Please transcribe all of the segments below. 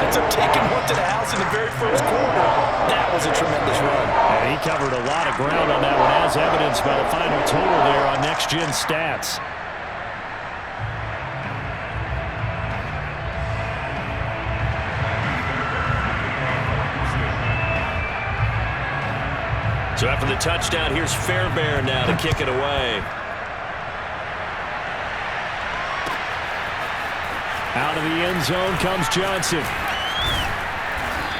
ends up taking one to the house in the very first quarter. That was a tremendous run. And he covered a lot of ground on that one, as evidenced by the final total there on Next Gen Stats. So after the touchdown, here's Fairbairn now to kick it away. Out of the end zone comes Johnson.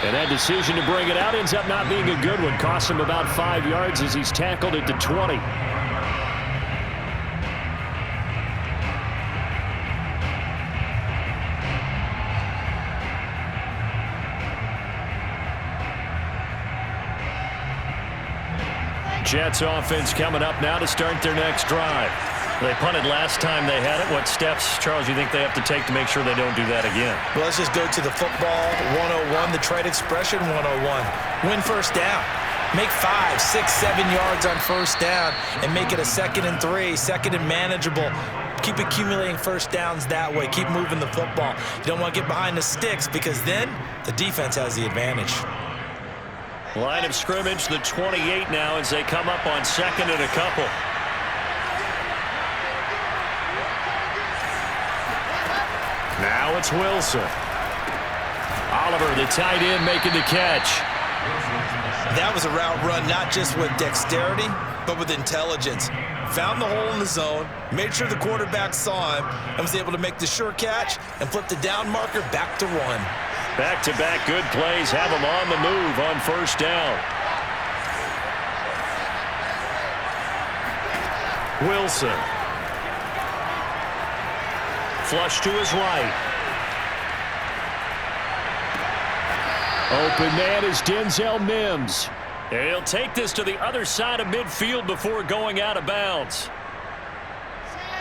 And that decision to bring it out ends up not being a good one. Cost him about 5 yards as he's tackled it to 20. Jets offense coming up now to start their next drive. They punted last time they had it. What steps, Charles, you think they have to take to make sure they don't do that again? Well, let's just go to the football 101, the trade expression 101. Win first down. Make 5, 6, 7 yards on first down and make it a 2nd and 3, 2nd and manageable. Keep accumulating first downs that way. Keep moving the football. You don't want to get behind the sticks because then the defense has the advantage. Line of scrimmage, the 28 now as they come up on 2nd and a couple. Now it's Wilson. Oliver, the tight end, making the catch. That was a route run not just with dexterity, but with intelligence. Found the hole in the zone, made sure the quarterback saw him, and was able to make the sure catch and flip the down marker back to 1. Back-to-back good plays have him on the move on first down. Wilson. Flush to his right. Open man is Denzel Mims. He'll take this to the other side of midfield before going out of bounds.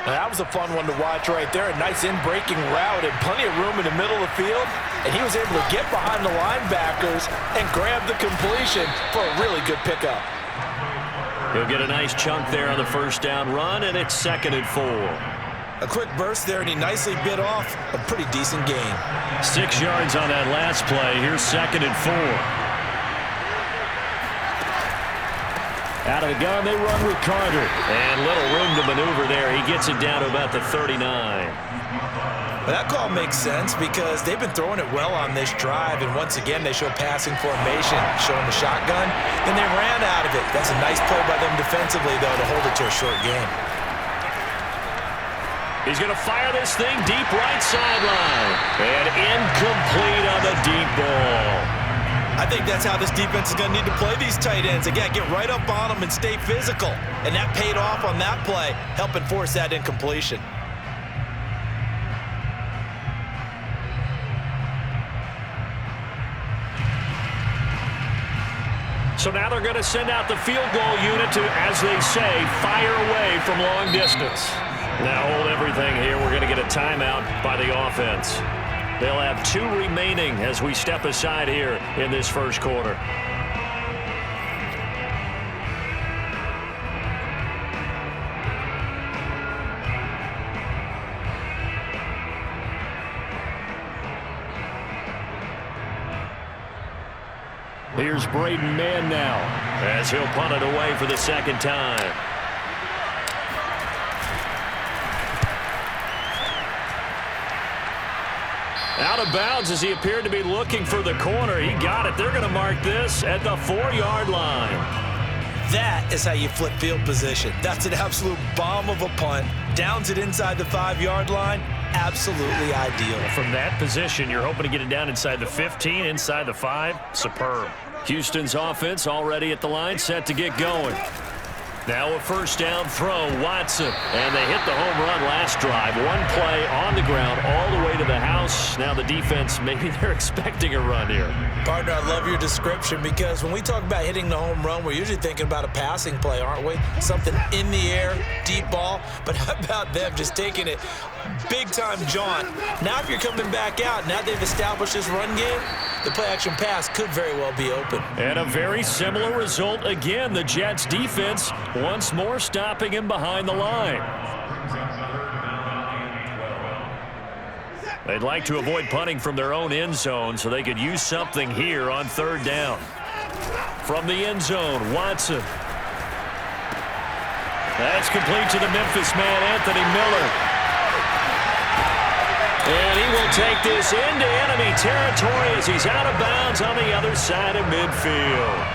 Now, that was a fun one to watch right there. A nice in-breaking route and plenty of room in the middle of the field. And he was able to get behind the linebackers and grab the completion for a really good pickup. He'll get a nice chunk there on the first down run, and it's 2nd and 4. A quick burst there, and he nicely bit off a pretty decent gain. 6 yards on that last play. Here's 2nd and 4. Out of the gun, they run with Carter. And little room to maneuver there. He gets it down to about the 39. But that call makes sense because they've been throwing it well on this drive, and once again they show passing formation, showing the shotgun. Then they ran out of it. That's a nice play by them defensively, though, to hold it to a short game. He's going to fire this thing deep right sideline. And incomplete on the deep ball. I think that's how this defense is going to need to play these tight ends. Again, get right up on them and stay physical. And that paid off on that play, helping force that incompletion. So now they're going to send out the field goal unit to, as they say, fire away from long distance. Now hold everything here. We're going to get a timeout by the offense. They'll have 2 remaining as we step aside here in this first quarter. Here's Braden Mann now as he'll punt it away for the 2nd time. Out of bounds as he appeared to be looking for the corner. He got it. They're going to mark this at the 4-yard line. That is how you flip field position. That's an absolute bomb of a punt. Downs it inside the 5-yard line. Absolutely ideal. From that position, you're hoping to get it down inside the 15, inside the 5. Superb. Houston's offense already at the line, set to get going. Now a first down throw, Watson. And they hit the home run last drive. 1 play on the ground all the way to the house. Now the defense, maybe they're expecting a run here. Partner, I love your description because when we talk about hitting the home run, we're usually thinking about a passing play, aren't we? Something in the air, deep ball. But how about them just taking it big-time jaunt? Now if you're coming back out, now they've established this run game, the play-action pass could very well be open. And a very similar result again. The Jets defense once more stopping him behind the line. They'd like to avoid punting from their own end zone so they could use something here on third down. From the end zone, Watson. That's complete to the Memphis man, Anthony Miller. And he will take this into enemy territory as he's out of bounds on the other side of midfield.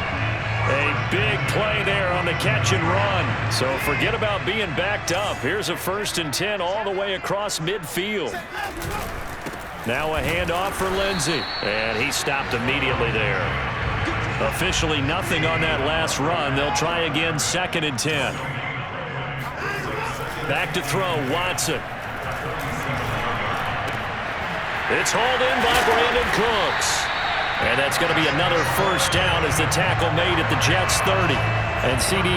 A big play there on the catch and run. So forget about being backed up. Here's a 1st and 10 all the way across midfield. Now a handoff for Lindsey. And he stopped immediately there. Officially nothing on that last run. They'll try again 2nd and 10. Back to throw, Watson. It's hauled in by Brandon Cooks. And that's going to be another 1st down as the tackle made at the Jets' 30. And CD,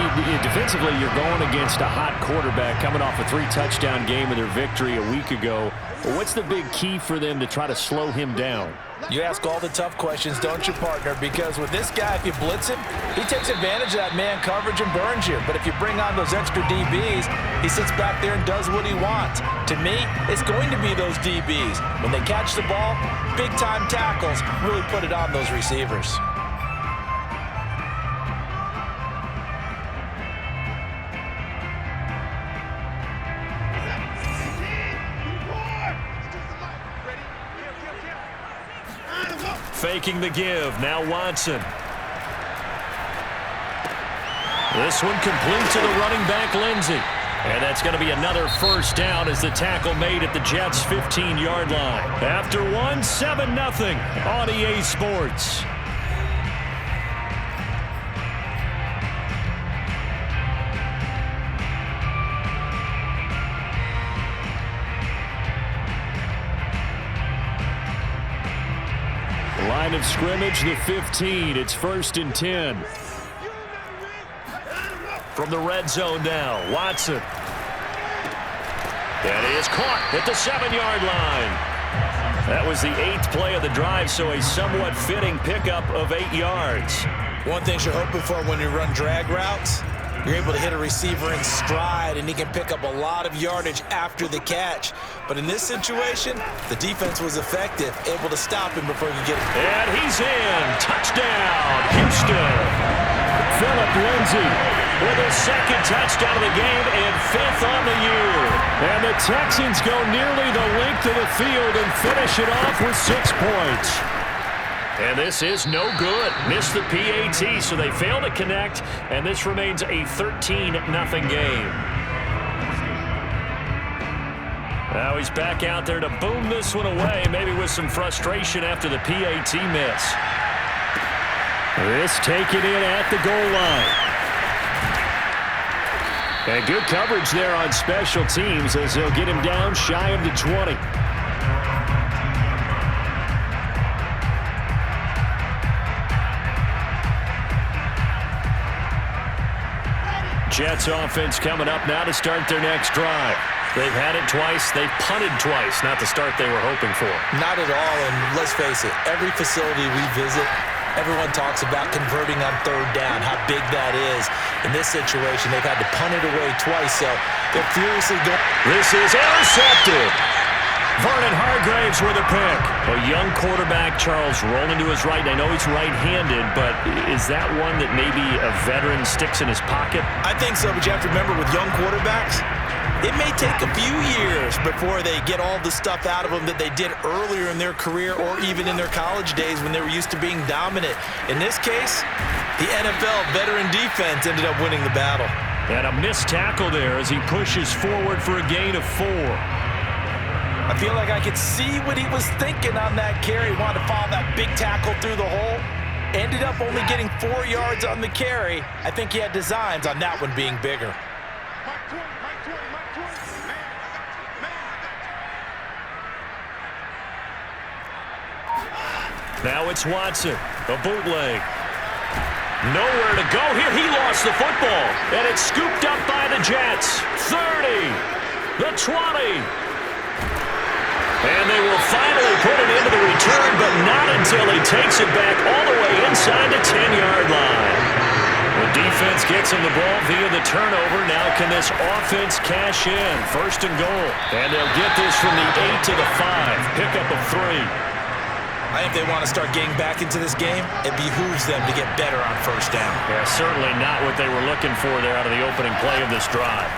defensively, you're going against a hot quarterback coming off a 3-touchdown game in their victory a week ago. What's the big key for them to try to slow him down? You ask all the tough questions, don't you, partner? Because with this guy, if you blitz him, he takes advantage of that man coverage and burns you. But if you bring on those extra DBs, he sits back there and does what he wants. To me, it's going to be those DBs. When they catch the ball, big-time tackles really put it on those receivers. Faking the give. Now Watson. This one complete to the running back, Lindsey. And that's going to be another 1st down as the tackle made at the Jets' 15-yard line. After one, 7-0 on EA Sports. Line of scrimmage, the 15. It's 1st and 10. From the red zone now, Watson. And he is caught at the 7-yard line. That was the 8th play of the drive, so a somewhat fitting pickup of 8 yards. One thing you're hoping for when you run drag routes, you're able to hit a receiver in stride, and he can pick up a lot of yardage after the catch. But in this situation, the defense was effective, able to stop him before he could get it. And he's in. Touchdown, Houston. Phillip Lindsay with his 2nd touchdown of the game and 5th on the year. And the Texans go nearly the length of the field and finish it off with 6 points. And this is no good. Missed the PAT, so they fail to connect, and this remains a 13-0 game. Now he's back out there to boom this one away, maybe with some frustration after the PAT miss. This taken in at the goal line. And good coverage there on special teams as they'll get him down shy of the 20. Jets offense coming up now to start their next drive. They've had it twice. They've punted twice. Not the start they were hoping for. Not at all, and let's face it, every facility we visit, everyone talks about converting on 3rd down, how big that is. In this situation, they've had to punt it away twice, so they're furiously going. This is intercepted. Vernon Hargraves with a pick. A young quarterback, Charles, rolling to his right. I know he's right-handed, but is that one that maybe a veteran sticks in his pocket? I think so, but you have to remember with young quarterbacks, it may take a few years before they get all the stuff out of them that they did earlier in their career or even in their college days when they were used to being dominant. In this case, the NFL veteran defense ended up winning the battle. And a missed tackle there as he pushes forward for a gain of 4. I feel like I could see what he was thinking on that carry. Wanted to follow that big tackle through the hole. Ended up only getting 4 yards on the carry. I think he had designs on that one being bigger. Now it's Watson, a bootleg. Nowhere to go here. He lost the football, and it's scooped up by the Jets. 30, the 20. And they will finally put it into the return, but not until he takes it back all the way inside the 10-yard line. Well, Defense gets him the ball via the turnover. Now can this offense cash in? First and goal. And they'll get this from the 8 to the 5. Pickup of 3. I think they want to start getting back into this game. It behooves them to get better on first down. Yeah, certainly not what they were looking for there out of the opening play of this drive.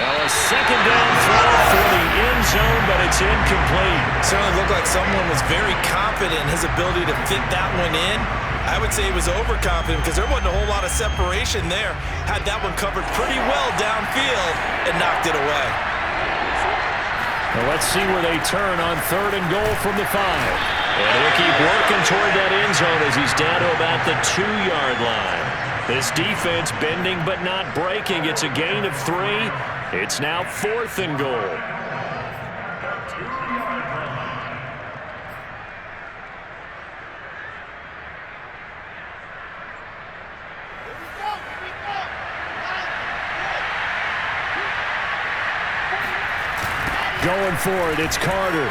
Now a second down throw for the end zone, but it's incomplete. Certainly looked like someone was very confident in his ability to fit that one in. I would say he was overconfident because there wasn't a whole lot of separation there. Had that one covered pretty well downfield and knocked it away. Well, let's see where they turn on third and goal from the 5. And he'll keep working toward that end zone as he's down to about the 2-yard line. This defense bending but not breaking. It's a gain of 3. It's now 4th and goal. Going for it, it's Carter.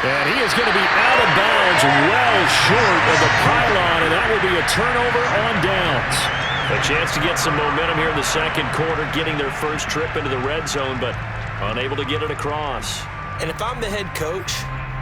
And he is going to be out of bounds well short of the pylon, and that will be a turnover on downs. A chance to get some momentum here in the second quarter, getting their first trip into the red zone, but unable to get it across. And if I'm the head coach,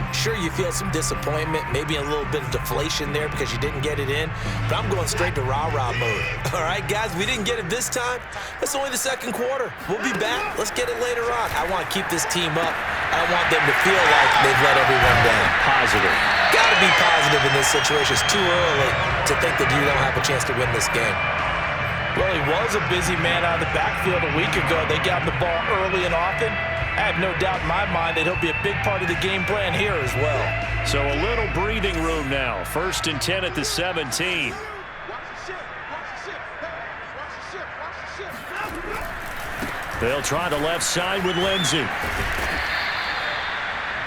sure you feel some disappointment, maybe a little bit of deflation there because you didn't get it in, but I'm going straight to rah-rah mode. All right, guys, we didn't get it this time. It's only the second quarter. We'll be back. Let's get it later on. I want to keep this team up. I want them to feel like they've let everyone down. Positive. Got to be positive in this situation. It's too early to think that you don't have a chance to win this game. Well, he was a busy man out of the backfield a week ago. They got him the ball early and often. I have no doubt in my mind that he'll be a big part of the game plan here as well. So a little breathing room now. 1st and 10 at the 17. They'll try the left side with Lindsey.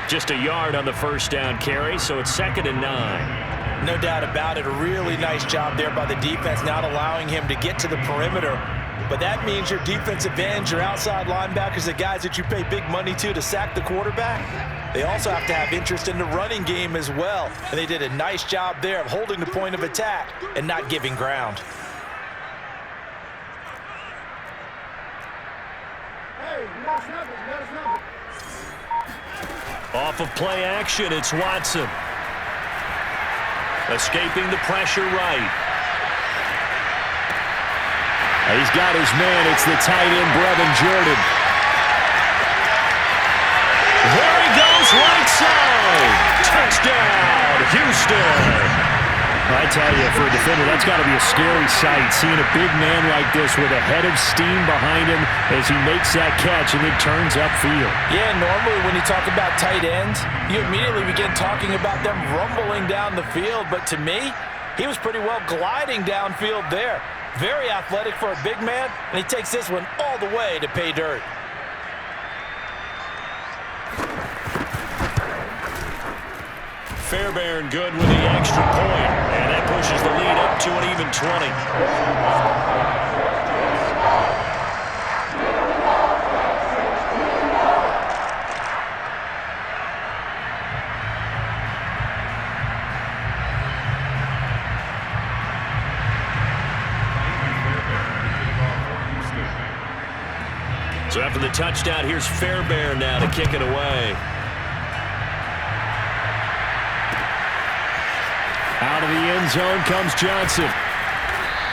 Just a yard on the first down carry, so it's 2nd and 9. No doubt about it. A really nice job there by the defense, not allowing him to get to the perimeter. But that means your defensive ends, your outside linebackers, the guys that you pay big money to sack the quarterback, they also have to have interest in the running game as well. And they did a nice job there of holding the point of attack and not giving ground. Off of play action, it's Watson. Escaping the pressure right. He's got his man. It's the tight end, Brevin Jordan. There he goes, right side. Touchdown, Houston. I tell you, for a defender, that's got to be a scary sight, seeing a big man like this with a head of steam behind him as he makes that catch and then turns upfield. Yeah, normally when you talk about tight ends, you immediately begin talking about them rumbling down the field. But to me, he was pretty well gliding downfield there. Very athletic for a big man, and he takes this one all the way to pay dirt. Fairbairn good with the extra point, and that pushes the lead up to an even 20. So after the touchdown, here's Fairbairn now to kick it away. Out of the end zone comes Johnson.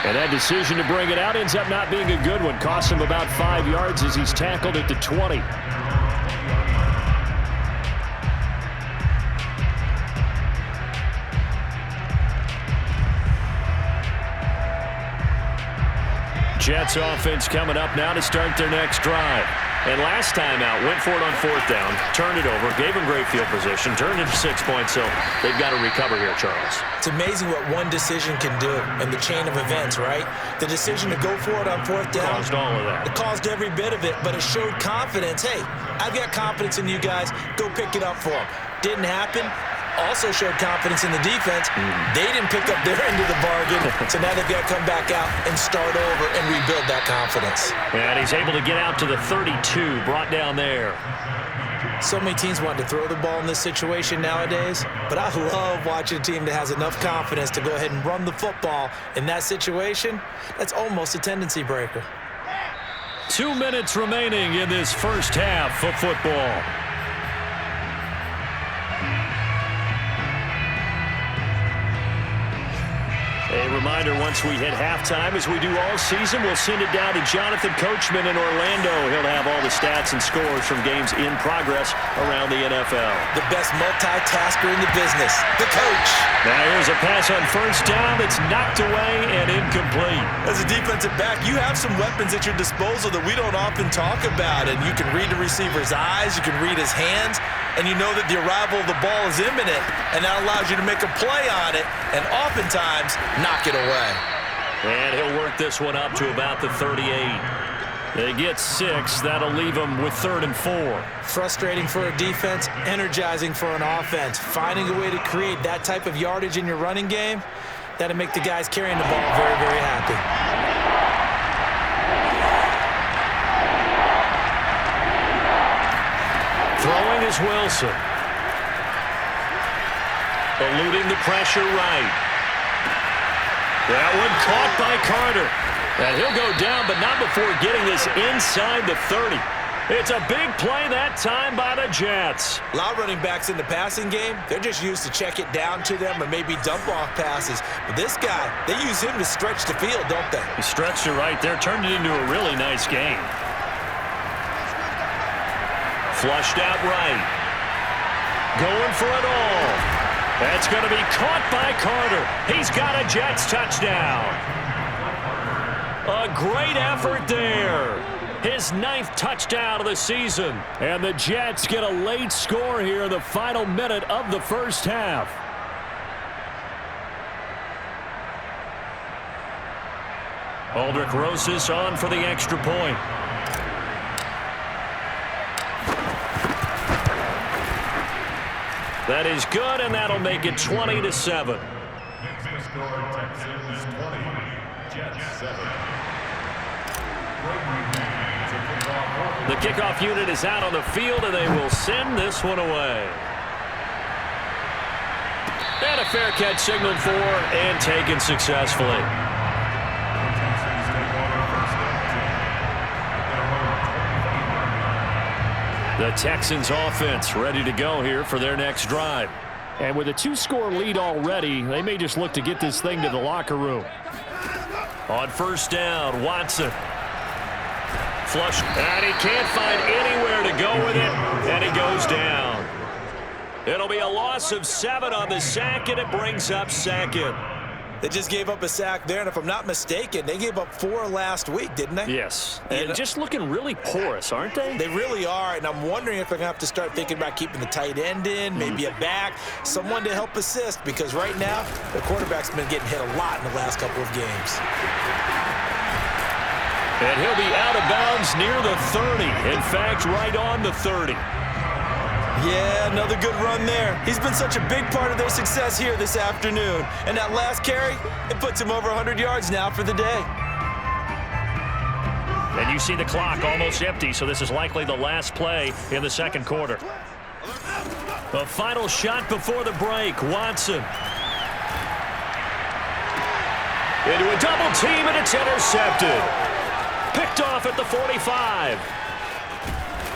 And that decision to bring it out ends up not being a good one. Costs him about 5 yards as he's tackled at the 20. Jets offense coming up now to start their next drive. And last time out, went for it on 4th down, turned it over, gave him great field position, turned it to 6 points, so they've got to recover here, Charles. It's amazing what one decision can do in the chain of events, right? The decision to go for it on 4th down. Caused all of that. It caused every bit of it, but it showed confidence. Hey, I've got confidence in you guys. Go pick it up for them. Didn't happen. also showed confidence in the defense. They didn't pick up their end of the bargain, so now they've got to come back out and start over and rebuild that confidence. And he's able to get out to the 32, brought down there. So many teams want to throw the ball in this situation nowadays, but I love watching a team that has enough confidence to go ahead and run the football in that situation. That's almost a tendency breaker. 2 minutes remaining in this first half of football. A reminder, once we hit halftime, as we do all season, we'll send it down to Jonathan Coachman in Orlando. He'll have all the stats and scores from games in progress around the NFL. The best multitasker in the business, the coach. Now here's a pass on first down that's knocked away and incomplete. As a defensive back, you have some weapons at your disposal that we don't often talk about, and you can read the receiver's eyes, you can read his hands, and you know that the arrival of the ball is imminent, and that allows you to make a play on it, and oftentimes knock it away. And he'll work this one up to about the 38. They get 6. That'll leave them with 3rd and 4. Frustrating for a defense, energizing for an offense. Finding a way to create that type of yardage in your running game, that'll make the guys carrying the ball very, very happy. Throwing is Wilson. Eluding the pressure right. That one caught by Carter. And he'll go down, but not before getting this inside the 30. It's a big play that time by the Jets. A lot of running backs in the passing game, they're just used to check it down to them or maybe dump off passes. But this guy, they use him to stretch the field, don't they? He stretched it right there, turned it into a really nice game. Flushed out right. Going for it all. That's going to be caught by Carter. He's got a Jets touchdown. A great effort there. His 9th touchdown of the season. And the Jets get a late score here in the final minute of the first half. Aldrich Rosas on for the extra point. That is good, and that'll make it 20-7. The kickoff unit is out on the field, and they will send this one away. And a fair catch signaled for and taken successfully. The Texans offense ready to go here for their next drive. And with a 2-score lead already, they may just look to get this thing to the locker room. On first down, Watson. Flush, and he can't find anywhere to go with it, and he goes down. It'll be a loss of 7 on the sack, and it brings up 2nd. They just gave up a sack there, and if I'm not mistaken, they gave up 4 last week, didn't they? Yes, and just looking really porous, aren't they? They really are, and I'm wondering if they're going to have to start thinking about keeping the tight end in, maybe a back, someone to help assist, because right now, the quarterback's been getting hit a lot in the last couple of games. And he'll be out of bounds near the 30. In fact, right on the 30. Yeah, another good run there. He's been such a big part of their success here this afternoon. And that last carry, it puts him over 100 yards now for the day. And you see the clock almost empty, so this is likely the last play in the second quarter. The final shot before the break, Watson. Into a double team, and it's intercepted. Picked off at the 45.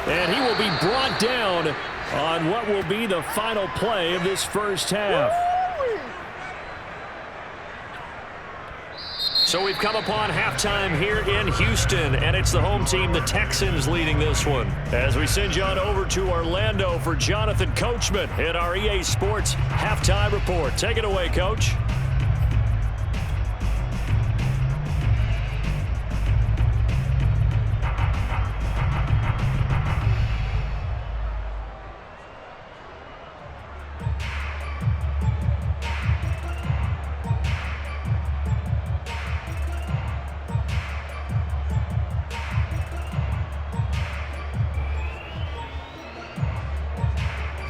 And he will be brought down on what will be the final play of this first half. So we've come upon halftime here in Houston, and it's the home team, the Texans, leading this one. As we send you on over to Orlando for Jonathan Coachman in our EA Sports Halftime Report. Take it away, Coach.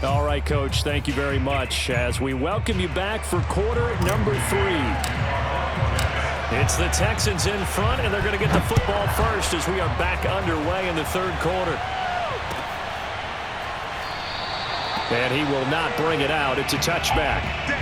All right, Coach, thank you very much as we welcome you back for quarter number 3. It's the Texans in front, and they're going to get the football first as we are back underway in the third quarter. And he will not bring it out. It's a touchback.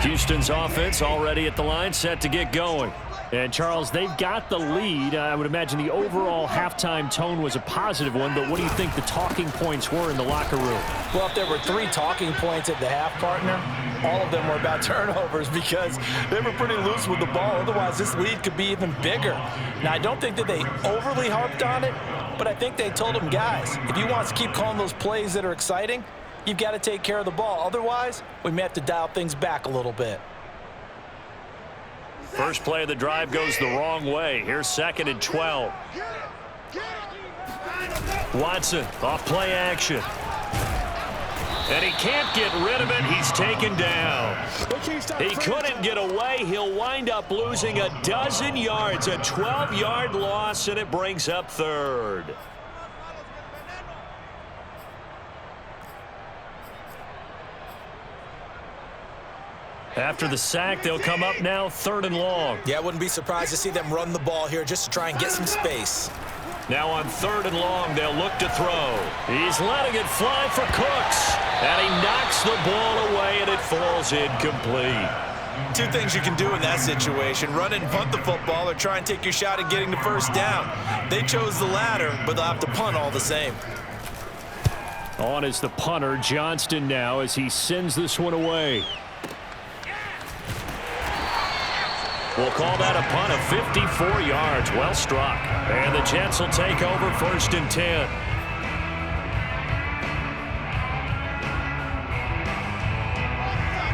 Houston's offense already at the line, set to get going. And, Charles, they've got the lead. I would imagine the overall halftime tone was a positive one, but what do you think the talking points were in the locker room? Well, if there were 3 talking points at the half, partner, all of them were about turnovers because they were pretty loose with the ball. Otherwise, this lead could be even bigger. Now, I don't think that they overly harped on it, but I think they told them, guys, if you want to keep calling those plays that are exciting, you've got to take care of the ball. Otherwise, we may have to dial things back a little bit. First play of the drive goes the wrong way. Here's 2nd and 12. Watson off play action. And he can't get rid of it. He's taken down. He couldn't get away. He'll wind up losing a dozen yards. A 12-yard loss, and it brings up 3rd. After the sack, they'll come up now 3rd and long. Yeah, I wouldn't be surprised to see them run the ball here just to try and get some space. Now on 3rd and long, they'll look to throw. He's letting it fly for Cooks. And he knocks the ball away, and it falls incomplete. 2 things you can do in that situation: run and punt the football, or try and take your shot at getting the first down. They chose the latter, but they'll have to punt all the same. On is the punter, Johnston, now as he sends this one away. We'll call that a punt of 54 yards. Well struck. And the Jets will take over 1st and 10.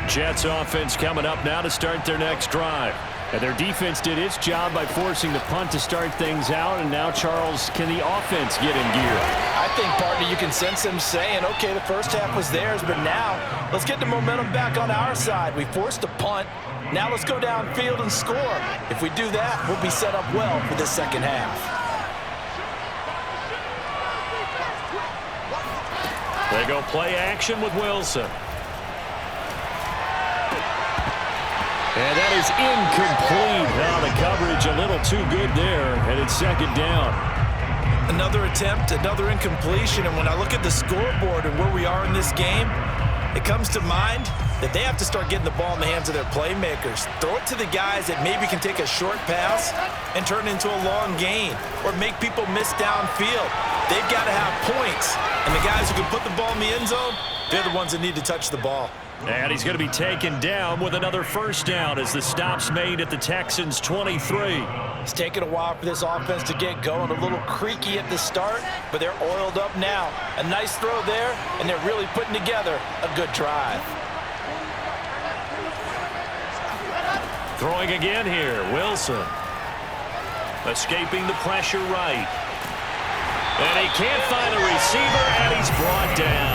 Jets offense coming up now to start their next drive. And their defense did its job by forcing the punt to start things out. And now, Charles, can the offense get in gear? I think, partner, you can sense them saying, okay, the first half was theirs, but now let's get the momentum back on our side. We forced a punt. Now let's go downfield and score. If we do that, we'll be set up well for this second half. They go play action with Wilson. And that is incomplete. Now the coverage a little too good there, and it's 2nd down. Another attempt, another incompletion, and when I look at the scoreboard and where we are in this game, it comes to mind that they have to start getting the ball in the hands of their playmakers. Throw it to the guys that maybe can take a short pass and turn it into a long gain or make people miss downfield. They've got to have points, and the guys who can put the ball in the end zone, they're the ones that need to touch the ball. And he's going to be taken down with another first down as the stop's made at the Texans' 23. It's taken a while for this offense to get going. A little creaky at the start, but they're oiled up now. A nice throw there, and they're really putting together a good drive. Throwing again here, Wilson. Escaping the pressure right. And he can't find a receiver, and he's brought down.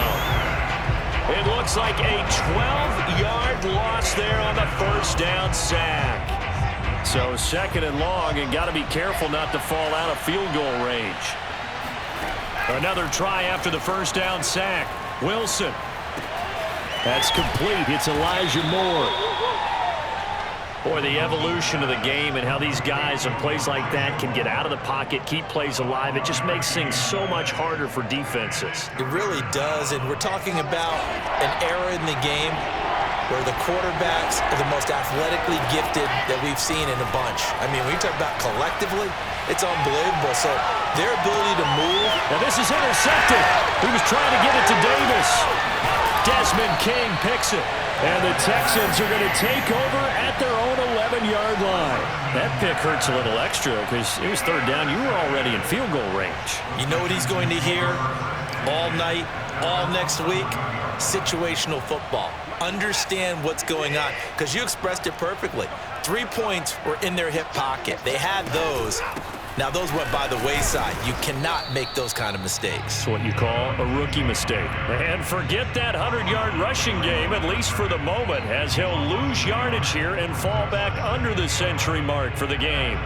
It looks like a 12-yard loss there on the first down sack. So 2nd and long, and got to be careful not to fall out of field goal range. Another try after the first down sack. Wilson. That's complete. It's Elijah Moore. Boy, the evolution of the game and how these guys in plays like that can get out of the pocket, keep plays alive, it just makes things so much harder for defenses. It really does, and we're talking about an era in the game where the quarterbacks are the most athletically gifted that we've seen in a bunch. I mean, when you talk about collectively, it's unbelievable. So their ability to move. Now this is intercepted. He was trying to get it to Davis. Desmond King picks it. And the Texans are going to take over at their own 11-yard line. That pick hurts a little extra because it was third down. You were already in field goal range. You know what he's going to hear all night, all next week? Situational football. Understand what's going on, because you expressed it perfectly. 3 points were in their hip pocket. They had those. Now, those went by the wayside. You cannot make those kind of mistakes. It's what you call a rookie mistake. And forget that 100-yard rushing game, at least for the moment, as he'll lose yardage here and fall back under the century mark for the game.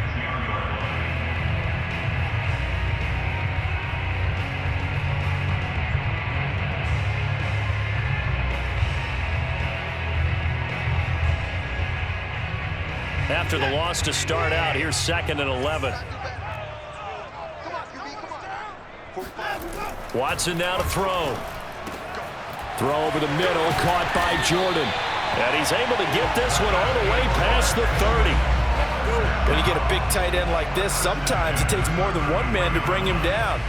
After the loss to start out, here's 2nd and 11. Watson now to throw. Throw over the middle, caught by Jordan. And he's able to get this one all the way past the 30. When you get a big tight end like this, sometimes it takes more than one man to bring him down.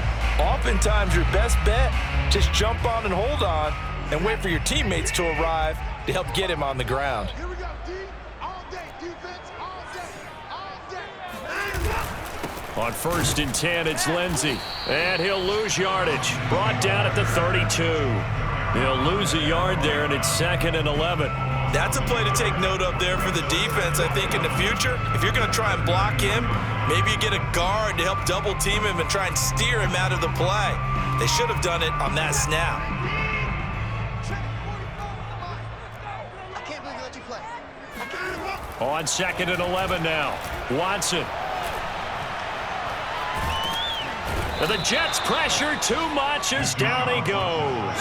Oftentimes, your best bet, just jump on and hold on and wait for your teammates to arrive to help get him on the ground. On 1st and 10, it's Lindsey. And he'll lose yardage. Brought down at the 32. He'll lose a yard there, and it's 2nd and 11. That's a play to take note of there for the defense, I think, in the future. If you're going to try and block him, maybe you get a guard to help double-team him and try and steer him out of the play. They should have done it on that snap. I can't believe you let you play. On 2nd and 11 now. Watson. And the Jets pressure too much as down he goes.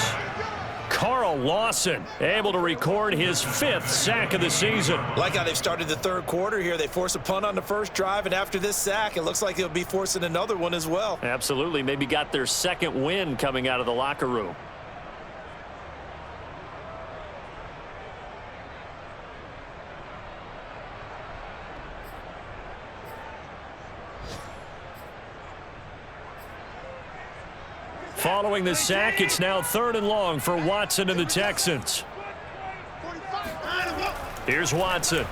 Carl Lawson able to record his 5th sack of the season. Like how they've started the third quarter here. They force a punt on the first drive, and after this sack, it looks like they'll be forcing another one as well. Absolutely. Maybe got their 2nd win coming out of the locker room. Following the sack, it's now 3rd and long for Watson and the Texans. Here's Watson.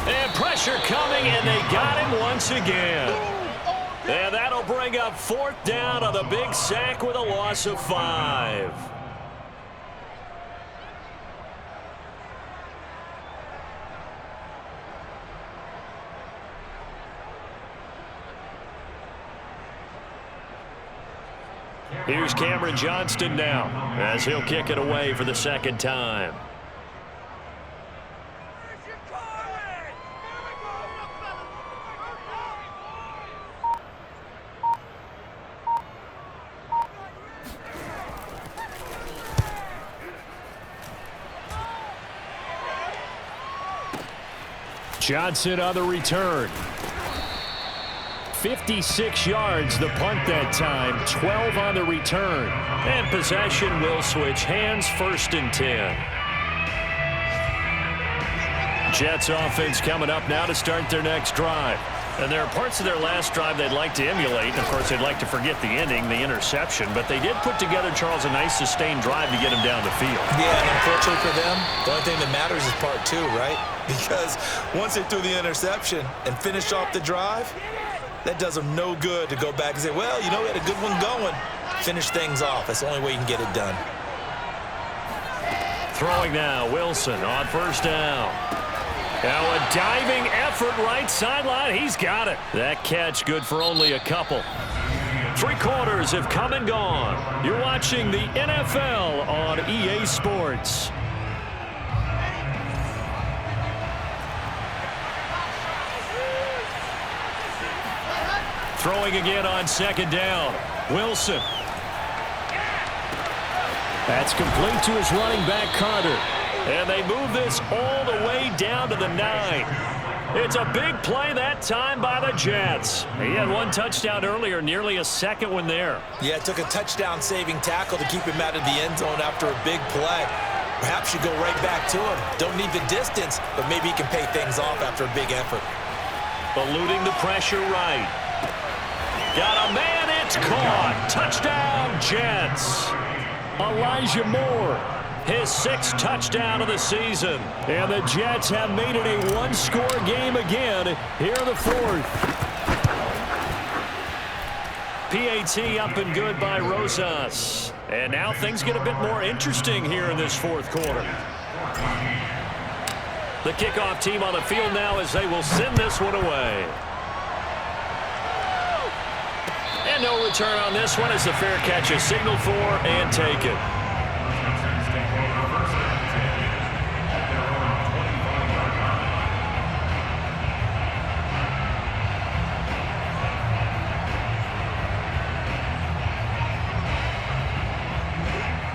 And pressure coming, and they got him once again. And that'll bring up 4th down on the big sack with a loss of 5. Here's Cameron Johnston now as he'll kick it away for the 2nd time. Johnson on the return. 56 yards the punt that time, 12 on the return. And possession will switch hands, 1st and 10. Jets offense coming up now to start their next drive. And there are parts of their last drive they'd like to emulate. And of course, they'd like to forget the ending, the interception. But they did put together, Charles, a nice sustained drive to get him down the field. Yeah, and unfortunately for them, the only thing that matters is part 2, right? Because once they threw the interception and finished off the drive, that does them no good to go back and say, well, you know, we had a good one going. Finish things off. That's the only way you can get it done. Throwing now, Wilson on 1st down. Now a diving effort right sideline. He's got it. That catch good for only a couple. 3 quarters have come and gone. You're watching the NFL on EA Sports. Throwing again on 2nd down. Wilson. That's complete to his running back, Carter. And they move this all the way down to the 9. It's a big play that time by the Jets. He had 1 touchdown earlier, nearly a 2nd one there. Yeah, it took a touchdown-saving tackle to keep him out of the end zone after a big play. Perhaps you go right back to him. Don't need the distance, but maybe he can pay things off after a big effort. Eluding the pressure right. Got a man, it's caught. Touchdown, Jets. Elijah Moore, his 6th touchdown of the season. And the Jets have made it a one-score game again here in the 4th. PAT up and good by Rosas. And now things get a bit more interesting here in this 4th quarter. The kickoff team on the field now as they will send this one away. And no return on this one as the fair catch is signaled for and taken.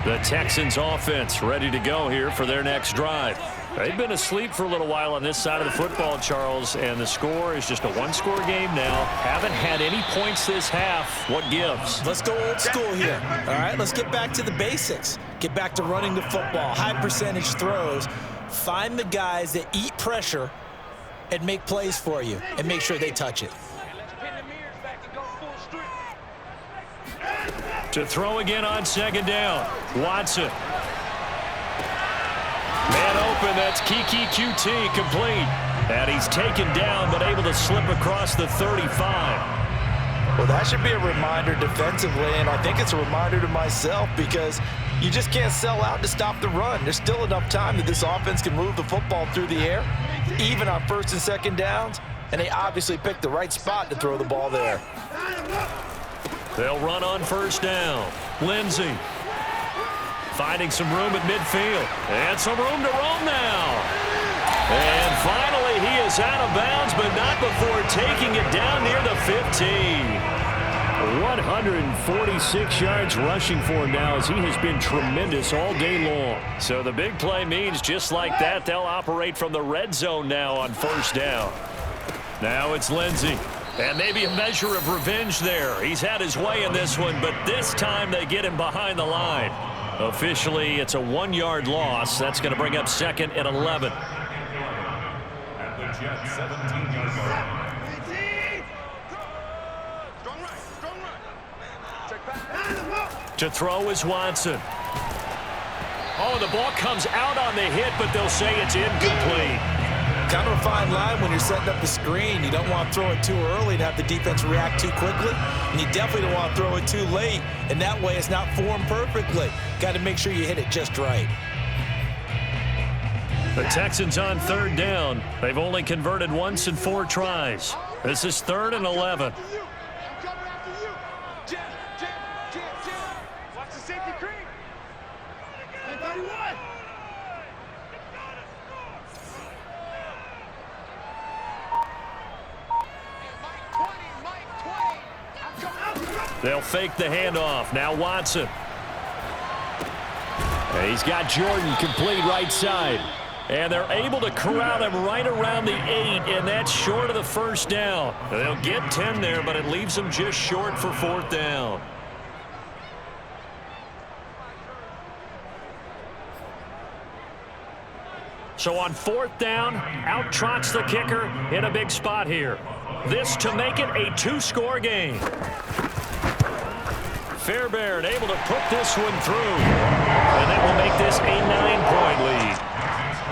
The Texans offense ready to go here for their next drive. They've been asleep for a little while on this side of the football, Charles, and the score is just a one-score game now. Haven't had any points this half. What gives? Let's go old school here. All right, let's get back to the basics. Get back to running the football, high percentage throws. Find the guys that eat pressure and make plays for you and make sure they touch it. To throw again on 2nd down. Watson. Man open, that's Kiki QT complete. And he's taken down but able to slip across the 35. Well, that should be a reminder defensively, and I think it's a reminder to myself because you just can't sell out to stop the run. There's still enough time that this offense can move the football through the air, even on 1st and 2nd downs, and they obviously picked the right spot to throw the ball there. They'll run on 1st down. Lindsey finding some room at midfield. And some room to roam now. And finally he is out of bounds, but not before taking it down near the 15. 146 yards rushing for him now as he has been tremendous all day long. So the big play means just like that, they'll operate from the red zone now on 1st down. Now it's Lindsey. And maybe a measure of revenge there. He's had his way in this one, but this time they get him behind the line. Officially, it's a 1-yard loss. That's going to bring up 2nd and 11. At the Jets, 17-yard line. To throw is Watson. Oh, the ball comes out on the hit, but they'll say it's incomplete. Kind of a fine line when you're setting up the screen. You don't want to throw it too early and have the defense react too quickly. And you definitely don't want to throw it too late, and that way it's not formed perfectly. Got to make sure you hit it just right. The Texans on 3rd down. They've only converted once in 4 tries. This is 3rd and 11. Watch the safety creep. They'll fake the handoff. Now Watson. And he's got Jordan complete right side. And they're able to corral him right around the 8, and that's short of the 1st down. They'll get 10 there, but it leaves them just short for 4th down. So on 4th down, out trots the kicker in a big spot here. This to make it a 2-score game. Fairbairn able to put this one through. And that will make this a 9-point lead.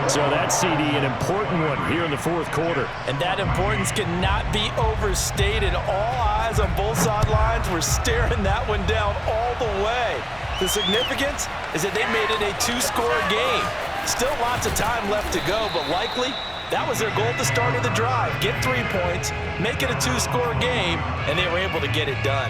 So that CD, an important one here in the 4th quarter. And that importance cannot be overstated. All eyes on both sidelines were staring that one down all the way. The significance is that they made it a 2-score game. Still lots of time left to go, but likely that was their goal at the start of the drive. Get 3 points, make it a 2-score game, and they were able to get it done.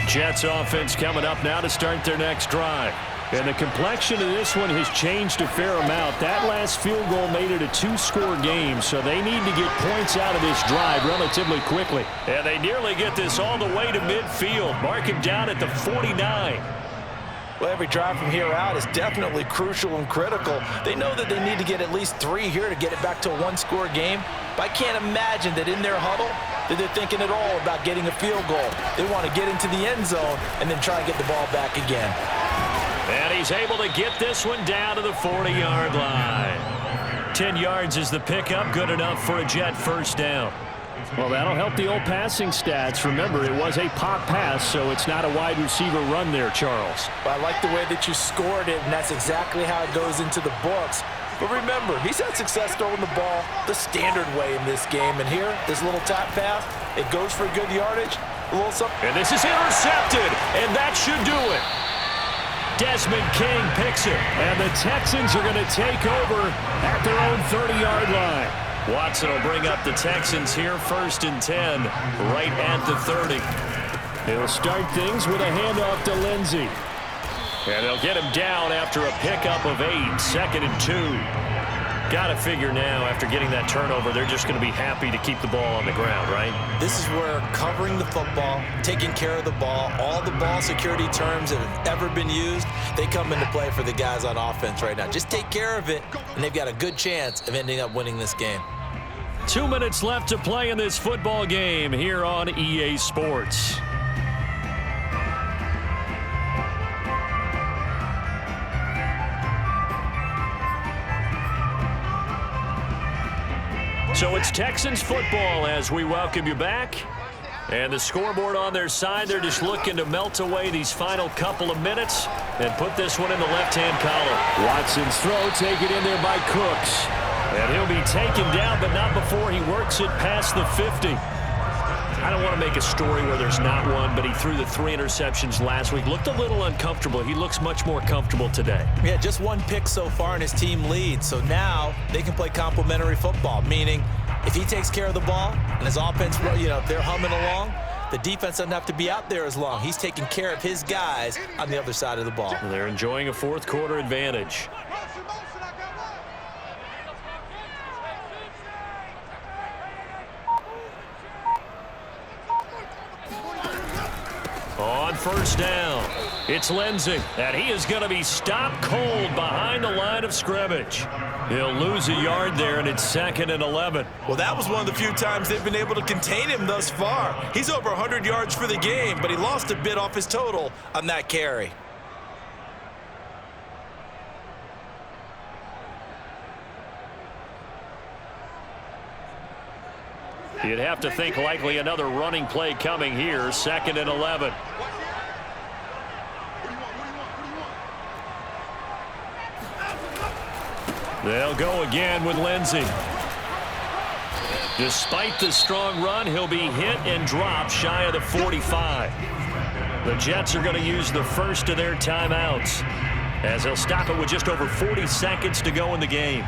Jets offense coming up now to start their next drive. And the complexion of this one has changed a fair amount. That last field goal made it a 2-score game, so they need to get points out of this drive relatively quickly. And they nearly get this all the way to midfield. Mark him down at the 49. Well, every drive from here out is definitely crucial and critical. They know that they need to get at least 3 here to get it back to a 1-score game. But I can't imagine that in their huddle, that they're thinking at all about getting a field goal. They want to get into the end zone and then try and get the ball back again. And he's able to get this one down to the 40-yard line. 10 yards is the pickup, good enough for a Jet first down. Well, that'll help the old passing stats. Remember, it was a pop pass, so it's not a wide receiver run there, Charles. But I like the way that you scored it, and that's exactly how it goes into the books. But remember, he's had success throwing the ball the standard way in this game. And here, this little tap pass, it goes for good yardage. A little something. And this is intercepted, and that should do it. Desmond King picks it, and the Texans are going to take over at their own 30-yard line. Watson will bring up the Texans here, 1st and 10, right at the 30. He'll start things with a handoff to Lindsey. And they'll get him down after a pickup of 8, 2nd and 2. Got to figure now, after getting that turnover, they're just going to be happy to keep the ball on the ground, right? This is where covering the football, taking care of the ball, all the ball security terms that have ever been used, they come into play for the guys on offense right now. Just take care of it, and they've got a good chance of ending up winning this game. 2 minutes left to play in this football game here on EA Sports. So it's Texans football as we welcome you back. And the scoreboard on their side, they're just looking to melt away these final couple of minutes and put this one in the left-hand column. Watson's throw taken in there by Cooks. And he'll be taken down, but not before he works it past the 50. I don't want to make a story where there's not one, but he threw the 3 interceptions last week. Looked a little uncomfortable. He looks much more comfortable today. Yeah, just 1 pick so far and his team leads. So now they can play complementary football, meaning if he takes care of the ball and his offense, they're humming along, the defense doesn't have to be out there as long. He's taking care of his guys on the other side of the ball. And they're enjoying a 4th quarter advantage. On 1st down, it's Lindsey, and he is going to be stopped cold behind the line of scrimmage. He'll lose a yard there, and it's 2nd and 11. Well, that was one of the few times they've been able to contain him thus far. He's over 100 yards for the game, but he lost a bit off his total on that carry. You'd have to think likely another running play coming here, 2nd and 11. They'll go again with Lindsey. Despite the strong run, he'll be hit and dropped shy of the 45. The Jets are going to use the first of their timeouts as they'll stop it with just over 40 seconds to go in the game.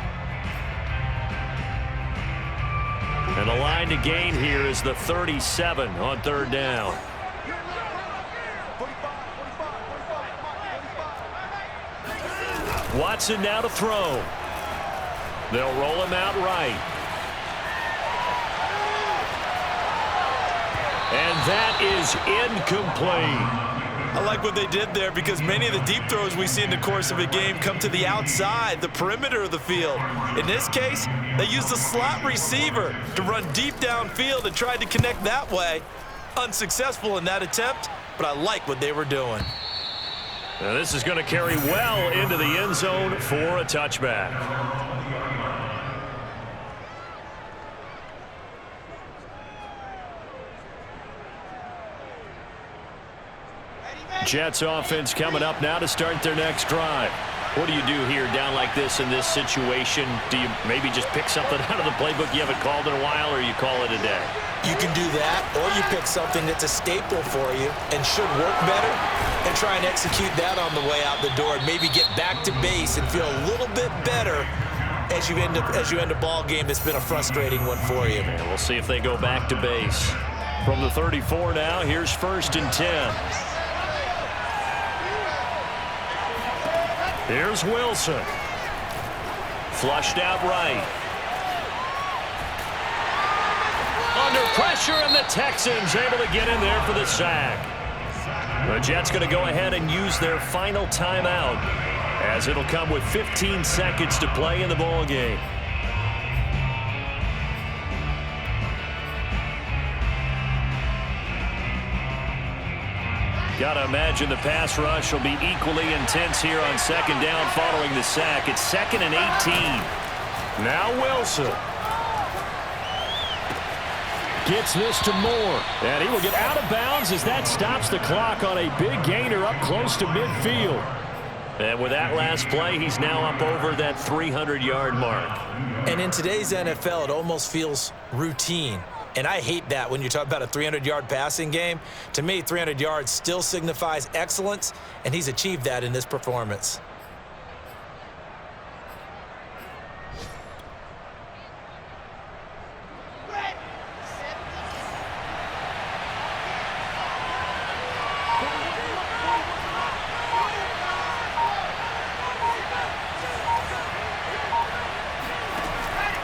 And the line to gain here is the 37 on 3rd down. Watson now to throw. They'll roll him out right. And that is incomplete. I like what they did there because many of the deep throws we see in the course of a game come to the outside, the perimeter of the field. In this case, they used the slot receiver to run deep downfield and tried to connect that way. Unsuccessful in that attempt, but I like what they were doing. Now this is going to carry well into the end zone for a touchback. Jets offense coming up now to start their next drive. What do you do here down like this in this situation? Do you maybe just pick something out of the playbook you haven't called in a while, or you call it a day? You can do that, or you pick something that's a staple for you and should work better and try and execute that on the way out the door and maybe get back to base and feel a little bit better as you end a ball game that's been a frustrating one for you. And we'll see if they go back to base. From the 34 now, here's 1st and 10. Here's Wilson. Flushed out right. Under pressure, and the Texans able to get in there for the sack. The Jets going to go ahead and use their final timeout as it'll come with 15 seconds to play in the ball game. Got to imagine the pass rush will be equally intense here on second down following the sack. It's 2nd and 18. Now Wilson gets this to Moore. And he will get out of bounds as that stops the clock on a big gainer up close to midfield. And with that last play, he's now up over that 300-yard mark. And in today's NFL, it almost feels routine. And I hate that when you talk about a 300-yard passing game. To me, 300 yards still signifies excellence, and he's achieved that in this performance.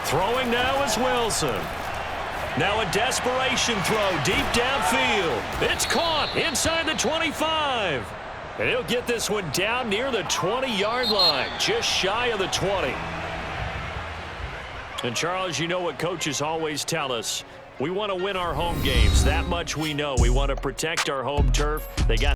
Throwing now is Wilson. Now a desperation throw deep downfield. It's caught inside the 25. And he'll get this one down near the 20-yard line, just shy of the 20. And, Charles, you know what coaches always tell us. We want to win our home games. That much we know. We want to protect our home turf. They got